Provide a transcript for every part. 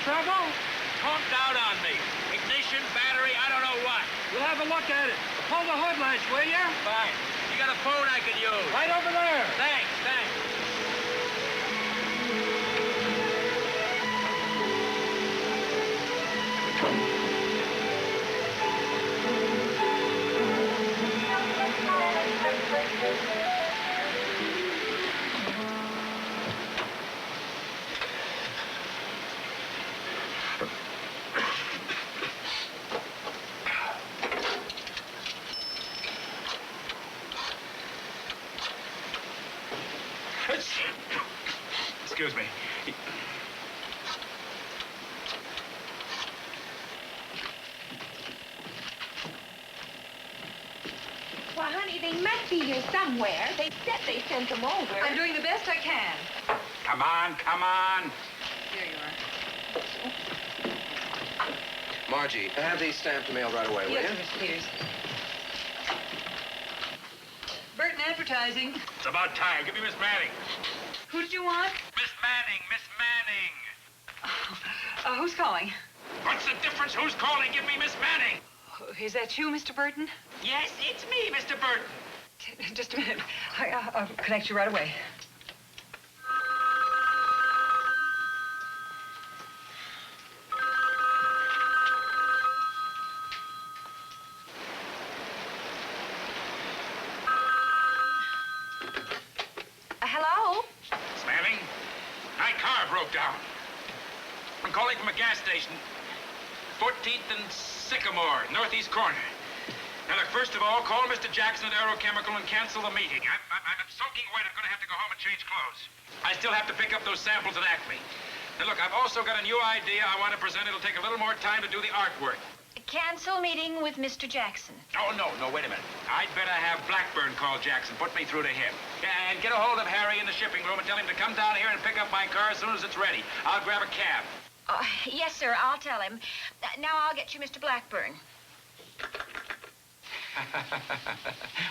Trouble? Conked out on me. Ignition, battery, I don't know what. We'll have a look at it. Pull the hood latch, will you? Fine. You got a phone I could use? Right over there. Thanks, thanks. Excuse me. Well, honey, they must be here somewhere. They said they sent them over. I'm doing the best I can. Come on, come on. Here you are. Margie, have these stamped and mailed right away, will Yes, you? sir, Mr. Peters. Burton Advertising. It's about time. Give me Miss Manning. Who did you want? Miss Manning, Miss Manning. Who's calling? What's the difference? Who's calling? Give me Miss Manning. Is that you, Mr. Burton? Yes, it's me, Mr. Burton. Just a minute. I'll connect you right away. Hello? Miss Manning, my car broke down. I'm calling from a gas station. 14th and Sycamore, northeast corner. Now, look, first of all, call Mr. Jackson at Aerochemical and cancel the meeting. I'm soaking wet. I'm going to have to go home and change clothes. I still have to pick up those samples at Acme. Now, look, I've also got a new idea I want to present. It'll take a little more time to do the artwork. Cancel meeting with Mr. Jackson. Oh, no, wait a minute. I'd better have Blackburn call Jackson. Put me through to him. And get a hold of Harry in the shipping room and tell him to come down here and pick up my car as soon as it's ready. I'll grab a cab. Yes, sir, I'll tell him. Now I'll get you Mr. Blackburn.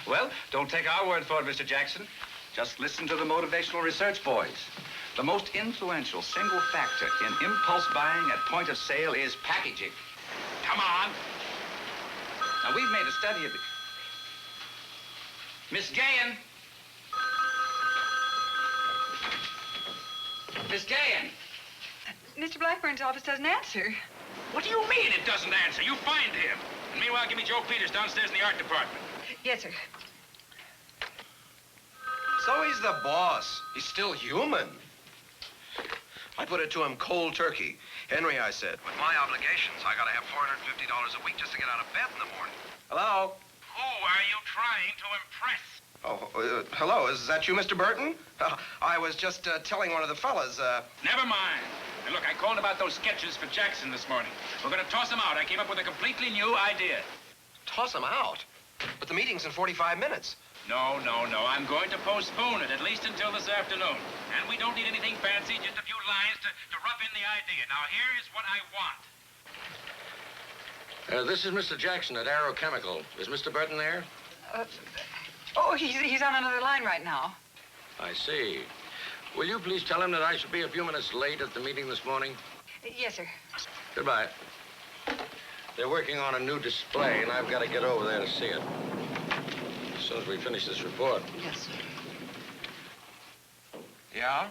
Well, don't take our word for it, Mr. Jackson. Just listen to the motivational research boys. The most influential single factor in impulse buying at point of sale is packaging. Come on. Now, we've made a study of it. Miss Gahan. Miss Gahan. Mr. Blackburn's office doesn't answer. What do you mean it doesn't answer? You find him. And meanwhile, give me Joe Peters downstairs in the art department. Yes, sir. So he's the boss. He's still human. I put it to him cold turkey. Henry, I said, with my obligations, I gotta have $450 a week just to get out of bed in the morning. Hello? Who are you trying to impress? Oh, hello. Is that you, Mr. Burton? I was just telling one of the fellas, Never mind. And look, I called about those sketches for Jackson this morning. We're going to toss them out. I came up with a completely new idea. toss them out. But the meeting's in 45 minutes. No. I'm going to postpone it, at least until this afternoon. And we don't need anything fancy, just a few lines to rough in the idea. Now, here is what I want. This is Mr. Jackson at Aerochemical. Is Mr. Burton there? He's on another line right now. I see. Will you please tell him that I should be a few minutes late at the meeting this morning? Yes, sir. Goodbye. They're working on a new display, and I've got to get over there to see it. As soon as we finish this report. Yes, sir. Yeah?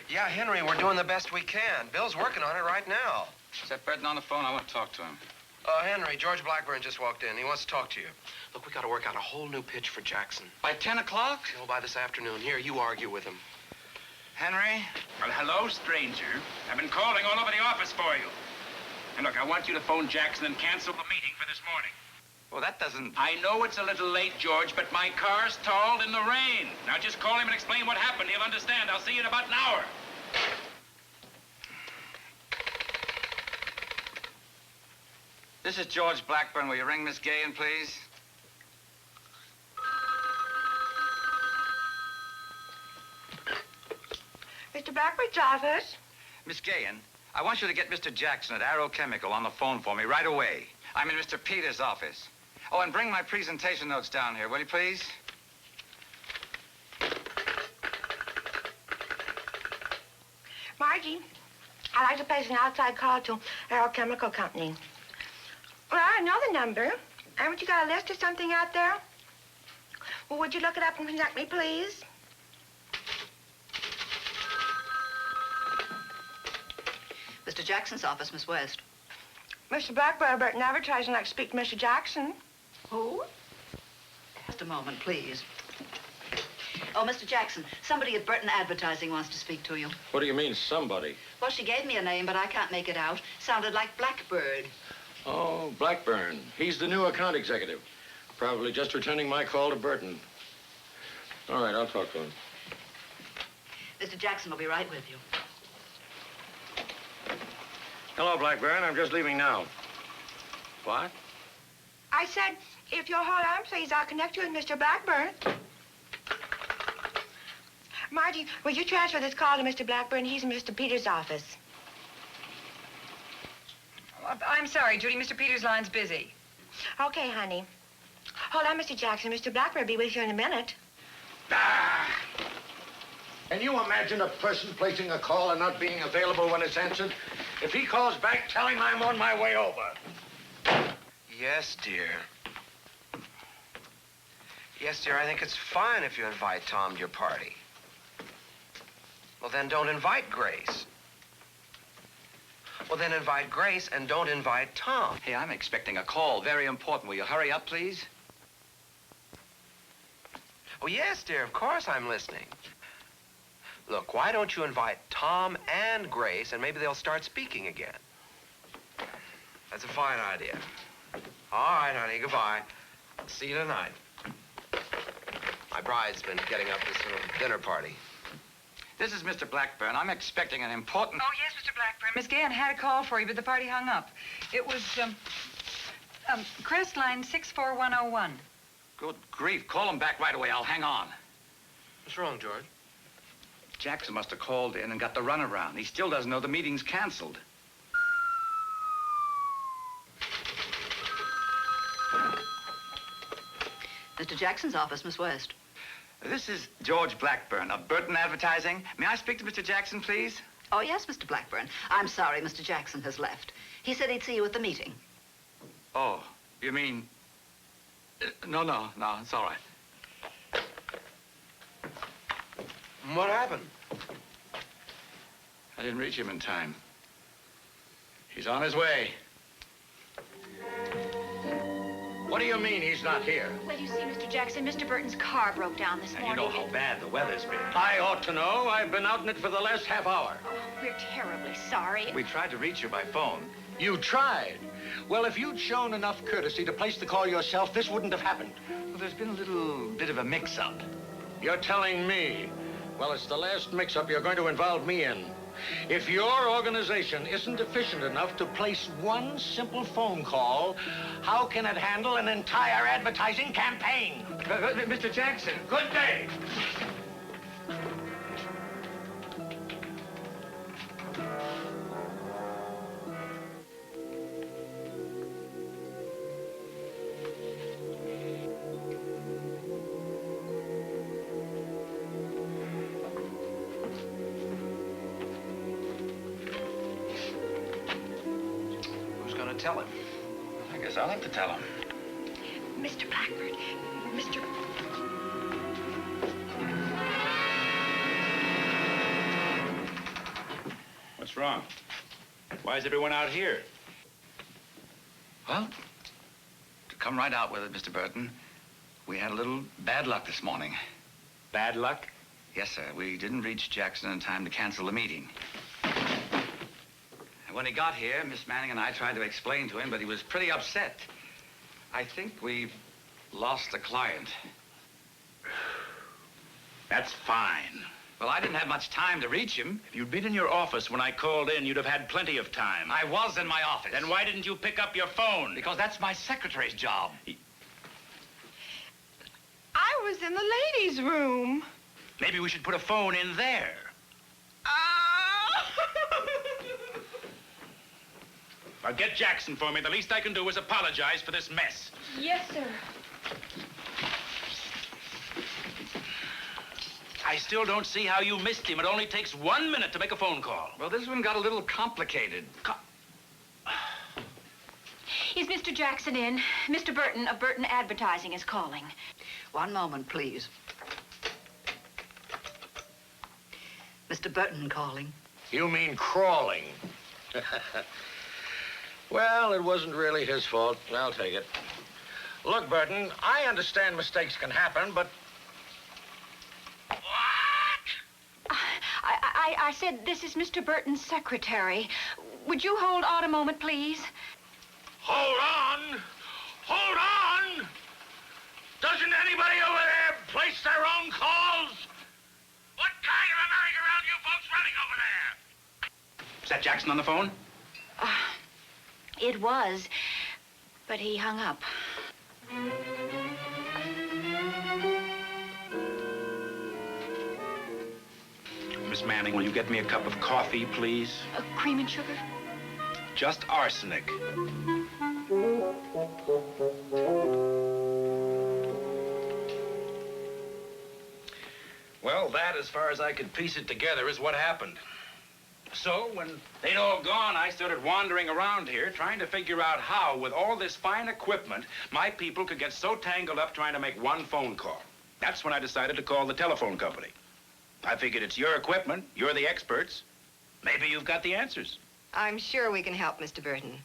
Yeah, Henry, we're doing the best we can. Bill's working on it right now. Is that Burton on the phone? I want to talk to him. Henry, George Blackburn just walked in. He wants to talk to you. Look, we got to work out a whole new pitch for Jackson. By 10 o'clock? No, by this afternoon. Here, you argue with him. Henry? Well, hello, stranger. I've been calling all over the office for you. And look, I want you to phone Jackson and cancel the meeting for this morning. Well, that doesn't... I know it's a little late, George, but my car's stalled in the rain. Now just call him and explain what happened. He'll understand. I'll see you in about an hour. This is George Blackburn. Will you ring Miss Gahan, please? Mr. Blackbird's office. Miss Gahan, I want you to get Mr. Jackson at Arrow Chemical on the phone for me right away. I'm in Mr. Peters' office. Oh, and bring my presentation notes down here, will you please? Margie, I'd like to place an outside call to Arrow Chemical Company. Well, I know the number. Haven't you got a list or something out there? Well, would you look it up and contact me, please? Mr. Jackson's office, Miss West. Mr. Blackbird, Burton Advertising, like to speak to Mr. Jackson. Who? Just a moment, please. Oh, Mr. Jackson, somebody at Burton Advertising wants to speak to you. What do you mean, somebody? Well, she gave me a name, but I can't make it out. Sounded like Blackbird. Oh, Blackburn. He's the new account executive. Probably just returning my call to Burton. All right, I'll talk to him. Mr. Jackson will be right with you. Hello, Blackburn. I'm just leaving now. What? I said, if you'll hold on, please, I'll connect you with Mr. Blackburn. Margie, will you transfer this call to Mr. Blackburn? He's in Mr. Peters' office. I'm sorry, Judy. Mr. Peters' line's busy. Okay, honey. Hold on, Mr. Jackson. Mr. Blackburn will be with you in a minute. Ah! Can you imagine a person placing a call and not being available when it's answered? If he calls back, tell him I'm on my way over. Yes, dear. Yes, dear, I think it's fine if you invite Tom to your party. Well, then don't invite Grace. Well, then invite Grace and don't invite Tom. Hey, I'm expecting a call. Very important. Will you hurry up, please? Oh, yes, dear, of course I'm listening. Look, why don't you invite Tom and Grace, and maybe they'll start speaking again. That's a fine idea. All right, honey, goodbye. See you tonight. My bride's been getting up this little dinner party. This is Mr. Blackburn. I'm expecting an important... Oh, yes, Mr. Blackburn. Miss Gahan had a call for you, but the party hung up. It was, Crest line 64101. Good grief. Call him back right away. I'll hang on. What's wrong, George? Jackson must have called in and got the runaround. He still doesn't know the meeting's canceled. Mr. Jackson's office, Miss West. This is George Blackburn of Burton Advertising. May I speak to Mr. Jackson, please? Oh, yes, Mr. Blackburn. I'm sorry Mr. Jackson has left. He said he'd see you at the meeting. Oh, you mean... No, it's all right. What happened? I didn't reach him in time. He's on his way. What do you mean he's not here? Well, you see, Mr. Jackson, Mr. Burton's car broke down this And morning. you know how bad the weather's been. I ought to know. I've been out in it for the last half hour. Oh, we're terribly sorry. We tried to reach you by phone. You tried? Well, if you'd shown enough courtesy to place the call yourself, this wouldn't have happened. Well, there's been a little bit of a mix-up. You're telling me? Well, it's the last mix-up you're going to involve me in. If your organization isn't efficient enough to place one simple phone call, how can it handle an entire advertising campaign? Mr. Jackson. Good day. Tell him. I guess I'll have to tell him. Mr. Blackbird, Mr. What's wrong? Why is everyone out here? Well, to come right out with it, Mr. Burton, we had a little bad luck this morning. Bad luck? Yes, sir. We didn't reach Jackson in time to cancel the meeting. And when he got here, Miss Manning and I tried to explain to him, but he was pretty upset. I think we've lost a client. That's fine. Well, I didn't have much time to reach him. If you'd been in your office when I called in, you'd have had plenty of time. I was in my office. Then why didn't you pick up your phone? Because that's my secretary's job. I was in the ladies' room. Maybe we should put a phone in there. Now get Jackson for me. The least I can do is apologize for this mess. Yes, sir. I still don't see how you missed him. It only takes 1 minute to make a phone call. Well, this one got a little complicated. Is Mr. Jackson in? Mr. Burton of Burton Advertising is calling. One moment, please. Mr. Burton calling. You mean crawling. Well, it wasn't really his fault. I'll take it. Look, Burton, I understand mistakes can happen, but... I said this is Mr. Burton's secretary. Would you hold on a moment, please? Hold on! Hold on! Doesn't anybody over there place their own calls? What kind of a merry-go-round you folks running over there? Is that Jackson on the phone? It was, but he hung up. Miss Manning, will you get me a cup of coffee, please? Cream and sugar? Just arsenic. Well, that, as far as I could piece it together, is what happened. So, when they'd all gone, I started wandering around here, trying to figure out how, with all this fine equipment, my people could get so tangled up trying to make one phone call. That's when I decided to call the telephone company. I figured it's your equipment, you're the experts. Maybe you've got the answers. I'm sure we can help, Mr. Burton.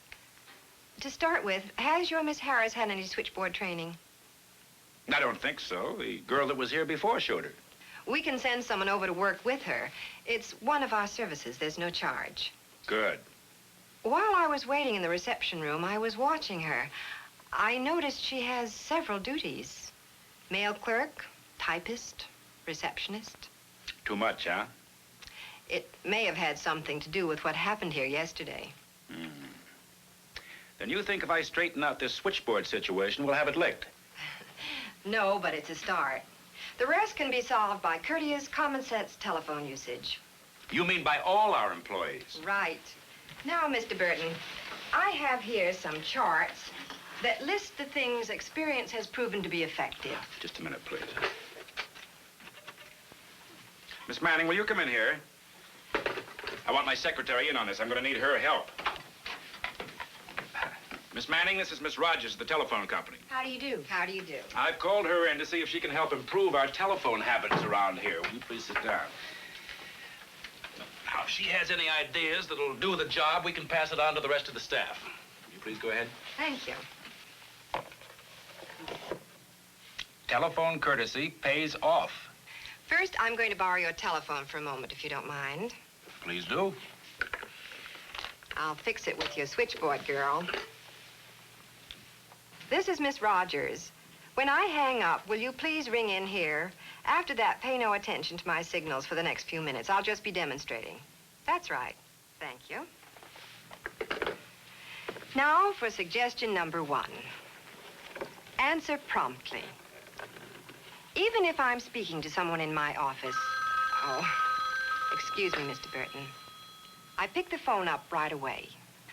To start with, has your Miss Harris had any switchboard training? I don't think so. The girl that was here before showed her. We can send someone over to work with her. It's one of our services. There's no charge. Good. While I was waiting in the reception room, I was watching her. I noticed she has several duties. Mail clerk, typist, receptionist. Too much, huh? It may have had something to do with what happened here yesterday. Then you think if I straighten out this switchboard situation, we'll have it licked? No, but it's a start. The rest can be solved by courteous, common-sense telephone usage. You mean by all our employees? Right. Now, Mr. Burton, I have here some charts that list the things experience has proven to be effective. Just a minute, please. Miss Manning, will you come in here? I want my secretary in on this. I'm going to need her help. Miss Manning, this is Miss Rogers of the telephone company. How do you do? How do you do? I've called her in to see if she can help improve our telephone habits around here. Will you please sit down? Now, if she has any ideas that'll do the job, we can pass it on to the rest of the staff. Will you please go ahead? Thank you. Telephone courtesy pays off. First, I'm going to borrow your telephone for a moment, if you don't mind. Please do. I'll fix it with your switchboard, girl. This is Miss Rogers. When I hang up, will you please ring in here? After that, pay no attention to my signals for the next few minutes. I'll just be demonstrating. That's right. Thank you. Now for suggestion number 1. Answer promptly. Even if I'm speaking to someone in my office... Oh, excuse me, Mr. Burton. I pick the phone up right away.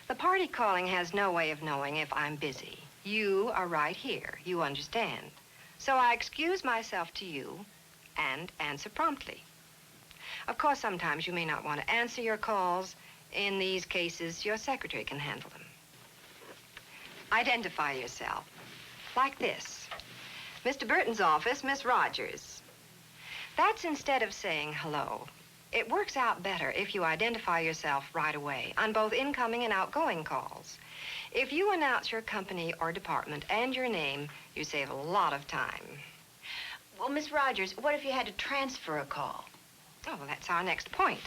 The party calling has no way of knowing if I'm busy. You are right here. You understand. So I excuse myself to you and answer promptly. Of course, sometimes you may not want to answer your calls. In these cases, your secretary can handle them. Identify yourself. Like this. Mr. Burton's office, Miss Rogers. That's instead of saying hello. It works out better if you identify yourself right away on both incoming and outgoing calls. If you announce your company or department and your name, you save a lot of time. Well, Miss Rogers, what if you had to transfer a call? Oh, well, that's our next point.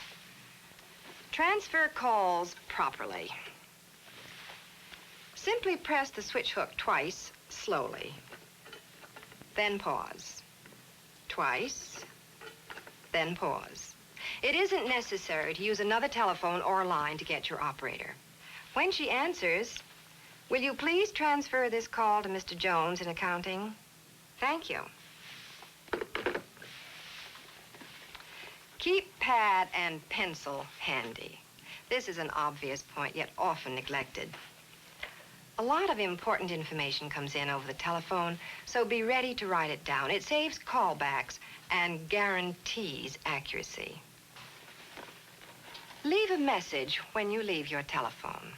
Transfer calls properly. Simply press the switch hook twice, slowly. Then pause. Twice, then pause. It isn't necessary to use another telephone or line to get your operator. When she answers, will you please transfer this call to Mr. Jones in accounting? Thank you. Keep pad and pencil handy. This is an obvious point, yet often neglected. A lot of important information comes in over the telephone, so be ready to write it down. It saves callbacks and guarantees accuracy. Leave a message when you leave your telephone.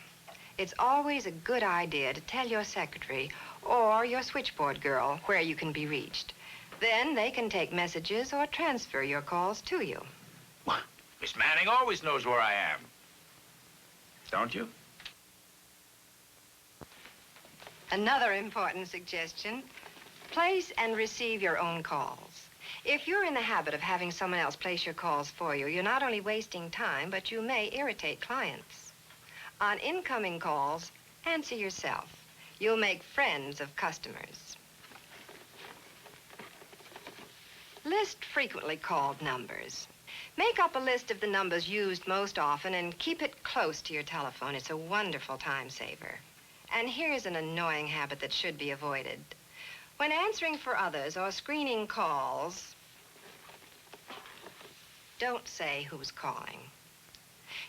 It's always a good idea to tell your secretary or your switchboard girl where you can be reached. Then they can take messages or transfer your calls to you. Miss Manning always knows where I am. Don't you? Another important suggestion, place and receive your own calls. If you're in the habit of having someone else place your calls for you, you're not only wasting time, but you may irritate clients. On incoming calls, answer yourself. You'll make friends of customers. List frequently called numbers. Make up a list of the numbers used most often and keep it close to your telephone. It's a wonderful time saver. And here's an annoying habit that should be avoided. When answering for others or screening calls, don't say who's calling.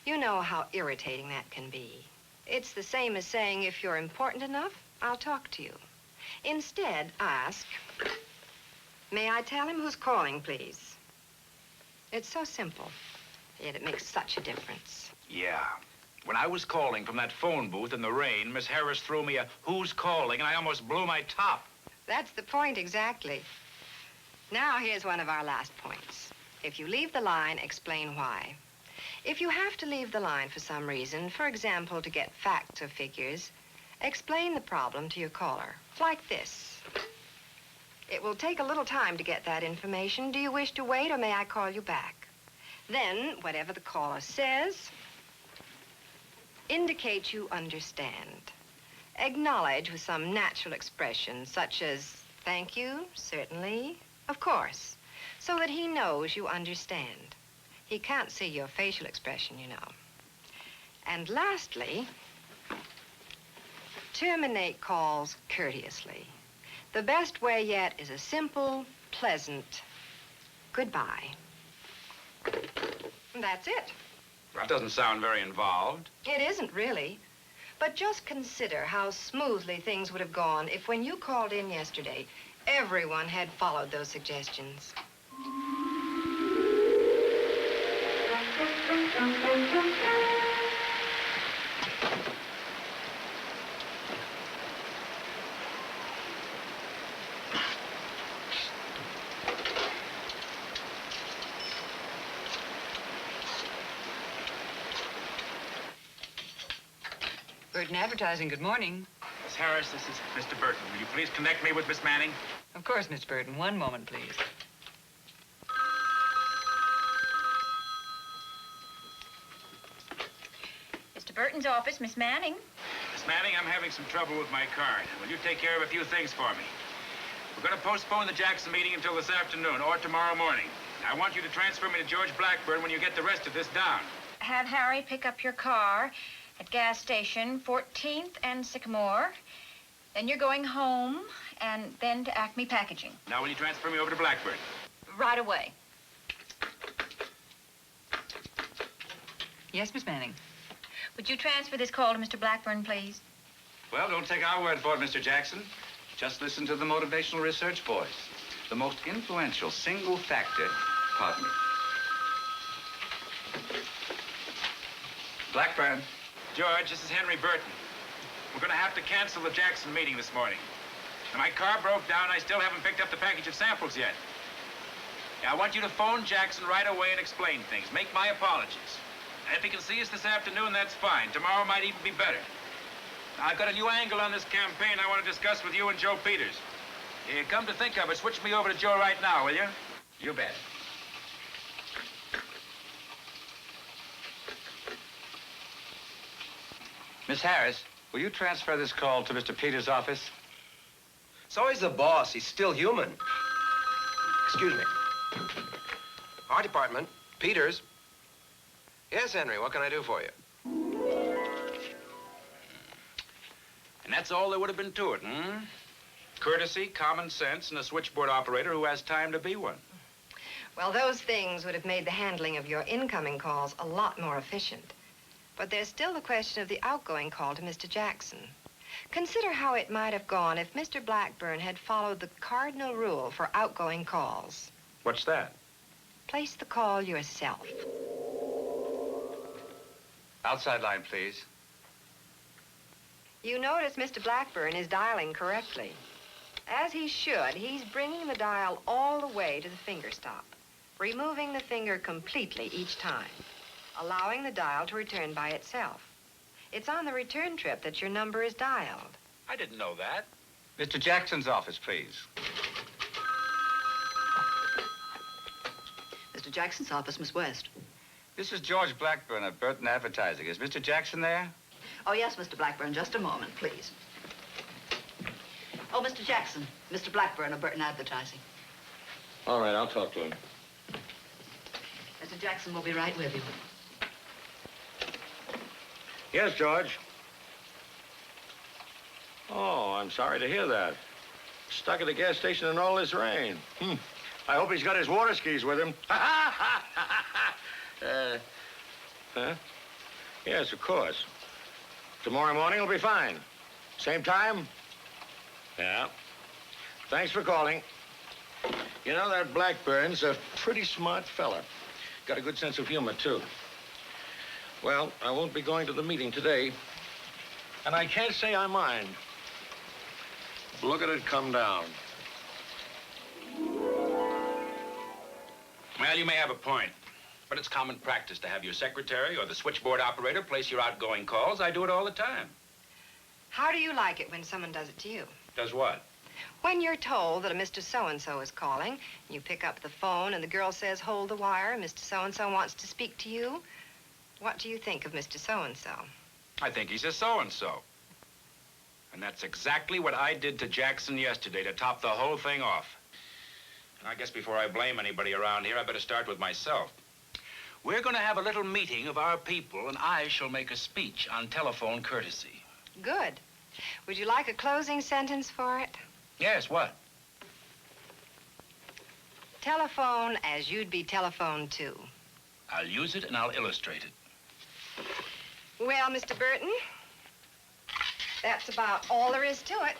You know how irritating that can be. It's the same as saying, if you're important enough, I'll talk to you. Instead, ask, may I tell him who's calling, please? It's so simple, yet it makes such a difference. Yeah. When I was calling from that phone booth in the rain, Miss Harris threw me a who's calling, and I almost blew my top. That's the point exactly. Now, here's one of our last points. If you leave the line, explain why. If you have to leave the line for some reason, for example, to get facts or figures, explain the problem to your caller, like this. It will take a little time to get that information. Do you wish to wait, or may I call you back? Then, whatever the caller says, indicate you understand. Acknowledge with some natural expression, such as, thank you, certainly, of course, so that he knows you understand. He can't see your facial expression, you know. And lastly, terminate calls courteously. The best way yet is a simple, pleasant goodbye. And that's it. That doesn't sound very involved. It isn't really. But just consider how smoothly things would have gone if when you called in yesterday, everyone had followed those suggestions. Burton Advertising, good morning. Miss Harris, this is Mr. Burton. Will you please connect me with Miss Manning? Of course, Miss Burton. One moment, please. Mr. Burton's office, Miss Manning. Miss Manning, I'm having some trouble with my card. Will you take care of a few things for me? We're going to postpone the Jackson meeting until this afternoon or tomorrow morning. I want you to transfer me to George Blackburn when you get the rest of this down. Have Harry pick up your car at gas station 14th and Sycamore. Then you're going home, and then to Acme Packaging. Now, will you transfer me over to Blackburn? Right away. Yes, Miss Manning. Would you transfer this call to Mr. Blackburn, please? Well, don't take our word for it, Mr. Jackson. Just listen to the motivational research boys. The most influential single factor, pardon me. Blackburn. George, this is Henry Burton. We're going to have to cancel the Jackson meeting this morning. Now, my car broke down. I still haven't picked up the package of samples yet. I want you to phone Jackson right away and explain things. Make my apologies. If he can see us this afternoon, that's fine. Tomorrow might even be better. I've got a new angle on this campaign I want to discuss with you and Joe Peters. Come to think of it, switch me over to Joe right now, will you? You bet. Miss Harris, will you transfer this call to Mr. Peters' office? So he's the boss. He's still human. Excuse me. Our department, Peters. Yes, Henry, what can I do for you? And that's all there would have been to it, hmm? Courtesy, common sense, and a switchboard operator who has time to be one. Well, those things would have made the handling of your incoming calls a lot more efficient. But there's still the question of the outgoing call to Mr. Jackson. Consider how it might have gone if Mr. Blackburn had followed the cardinal rule for outgoing calls. What's that? Place the call yourself. Outside line, please. You notice Mr. Blackburn is dialing correctly. As he should, he's bringing the dial all the way to the finger stop, removing the finger completely each time, allowing the dial to return by itself. It's on the return trip that your number is dialed. I didn't know that. Mr. Jackson's office, please. Mr. Jackson's office, Miss West. This is George Blackburn of Burton Advertising. Is Mr. Jackson there? Oh, yes, Mr. Blackburn. Just a moment, please. Oh, Mr. Jackson. Mr. Blackburn of Burton Advertising. All right, I'll talk to him. Mr. Jackson will be right with you. Yes, George. Oh, I'm sorry to hear that. Stuck at the gas station in all this rain. I hope he's got his water skis with him. Huh? Yes, of course. Tomorrow morning will be fine. Same time? Yeah. Thanks for calling. You know, that Blackburn's a pretty smart fella. Got a good sense of humor, too. Well, I won't be going to the meeting today. And I can't say I mind. Look at it come down. Well, you may have a point. But it's common practice to have your secretary or the switchboard operator place your outgoing calls. I do it all the time. How do you like it when someone does it to you? Does what? When you're told that a Mr. So-and-so is calling, you pick up the phone and the girl says, hold the wire, Mr. So-and-so wants to speak to you. What do you think of Mr. So-and-so? I think he's a so-and-so. And that's exactly what I did to Jackson yesterday to top the whole thing off. And I guess before I blame anybody around here, I better start with myself. We're going to have a little meeting of our people, and I shall make a speech on telephone courtesy. Good. Would you like a closing sentence for it? Yes, what? Telephone as you'd be telephoned to. I'll use it and I'll illustrate it. Well, Mr. Burton, that's about all there is to it.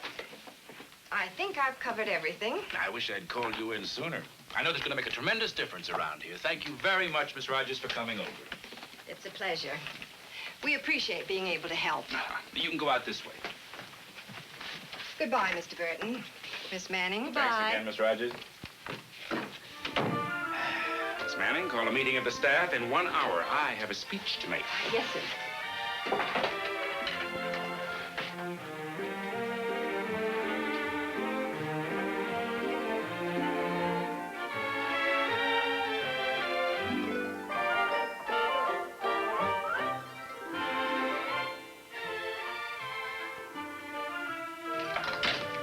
I think I've covered everything. I wish I'd called you in sooner. I know that's going to make a tremendous difference around here. Thank you very much, Miss Rogers, for coming over. It's a pleasure. We appreciate being able to help. You can go out this way. Goodbye, Mr. Burton. Miss Manning. Goodbye. Thanks again, Miss Rogers. Miss Manning, call a meeting of the staff in 1 hour. I have a speech to make. Yes, sir.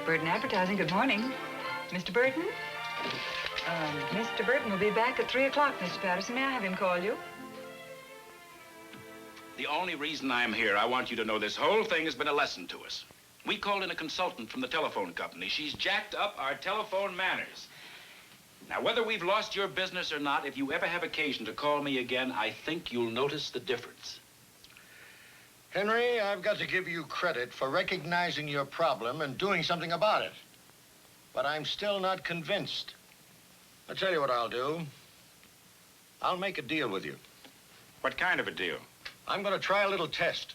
Burton Advertising, good morning. Mr. Burton? Mr. Burton will be back at 3 o'clock, Mr. Patterson. May I have him call you? The only reason I'm here, I want you to know this whole thing has been a lesson to us. We called in a consultant from the telephone company. She's jacked up our telephone manners. Now, whether we've lost your business or not, if you ever have occasion to call me again, I think you'll notice the difference. Henry, I've got to give you credit for recognizing your problem and doing something about it. But I'm still not convinced. I'll tell you what I'll do. I'll make a deal with you. What kind of a deal? I'm going to try a little test.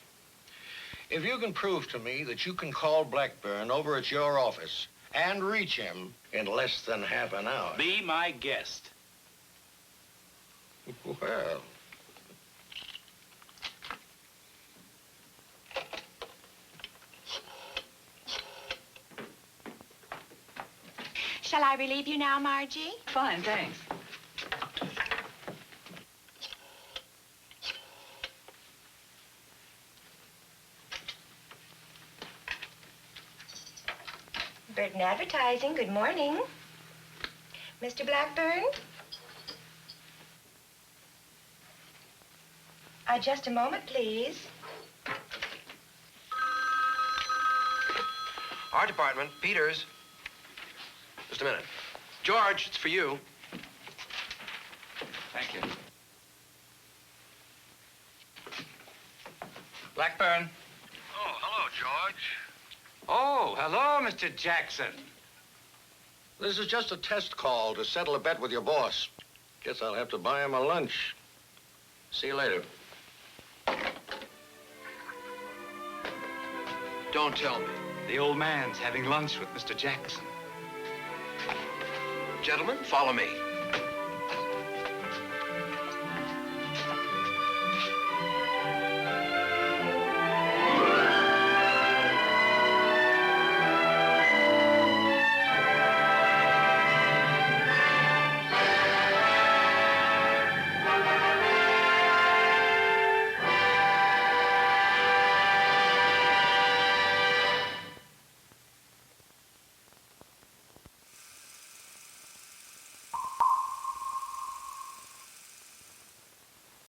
If you can prove to me that you can call Blackburn over at your office and reach him in less than half an hour. Be my guest. Well. Shall I relieve you now, Margie? Fine, thanks. Burton Advertising, good morning. Mr. Blackburn? Just a moment, please. Our department, Peters. Just a minute. George, it's for you. Thank you. Blackburn. Oh, hello, George. Oh, hello, Mr. Jackson. This is just a test call to settle a bet with your boss. Guess I'll have to buy him a lunch. See you later. Don't tell me. The old man's having lunch with Mr. Jackson. Gentlemen, follow me.